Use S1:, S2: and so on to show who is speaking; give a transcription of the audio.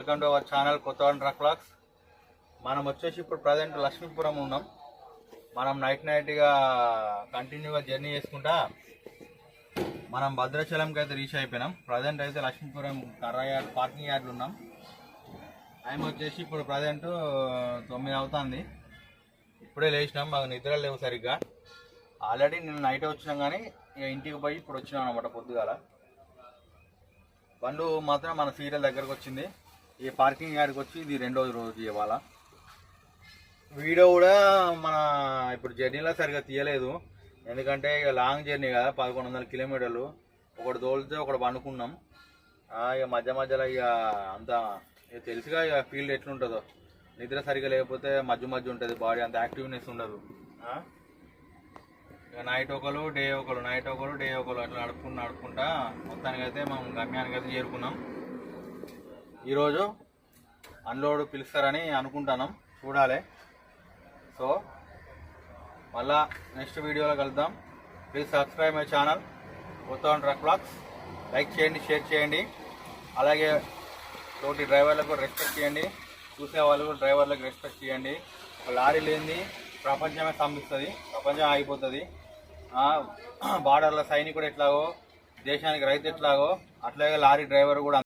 S1: Welcome to our channel కొత్త truck blogs. మనం వచ్చేసి ఇప్పుడు ప్రజెంట్ లక్ష్మీపురం ఉన్నాం. మనం నైట్గా కంటిన్యూగా జర్నీ చేసుకుంటా మనం భద్రాచలంకి అయితే రీచ్ అయిపోయినాం. ప్రజెంట్ అయితే లక్ష్మీపురం కర్ర యార్డ్ పార్కింగ్ యార్డ్లు ఉన్నాం. టైం వచ్చేసి ఇప్పుడు ప్రజెంట్ 9 అవుతుంది. ఇప్పుడే లేచినాం, మాకు నిద్ర లేవు సరిగ్గా. ఆల్రెడీ నేను నైట్ వచ్చినాం కానీ ఇక ఇంటికి పోయి ఇప్పుడు వచ్చినాం అనమాట. పొద్దుగాల బండ్లు మాత్రం మన సీరియల్ దగ్గరకు వచ్చింది. ఈ పార్కింగ్ యార్డ్కి వచ్చి ఇది రెండో రోజు ఇవాళ. వీడియో కూడా మన ఇప్పుడు జర్నీలో సరిగ్గా తీయలేదు, ఎందుకంటే ఇక లాంగ్ జర్నీ కదా, 1100 కిలోమీటర్లు. ఒకటి తోలితే ఒకటి పండుకున్నాం. ఇక మధ్యలో ఇక అంత ఇక తెలుసుగా ఇక ఫీల్డ్ ఎట్లుంటుందో. నిద్ర సరిగ్గా లేకపోతే మధ్య ఉంటుంది, బాడీ అంత యాక్టివ్నెస్ ఉండదు. ఇక నైట్ ఒకరు డే ఒకరు అట్లా నడుపుకుంటా మొత్తానికి అయితే మనం గమ్యానికి అయితే చేరుకున్నాం. ఈరోజు అన్లోడ్ పిలుస్తారని అనుకుంటున్నాం, చూడాలి. సో మళ్ళా నెక్స్ట్ వీడియోలో కలుద్దాం. ప్లీజ్ సబ్స్క్రైబ్ మై ఛానల్ కొత్త ట్రక్ బ్లాగ్స్. లైక్ చేయండి, షేర్ చేయండి. అలాగే తోటి డ్రైవర్లకు రెస్పెక్ట్ చేయండి, చూసే వాళ్ళకు డ్రైవర్లకు రెస్పెక్ట్ చేయండి. ఒక లారీ లేనిది ప్రపంచమే స్తంభిస్తుంది, ప్రపంచం ఆగిపోతుంది. బార్డర్ల సైనికుడు ఎట్లాగో, దేశానికి రైతు ఎట్లాగో, అట్లాగే లారీ డ్రైవర్ కూడా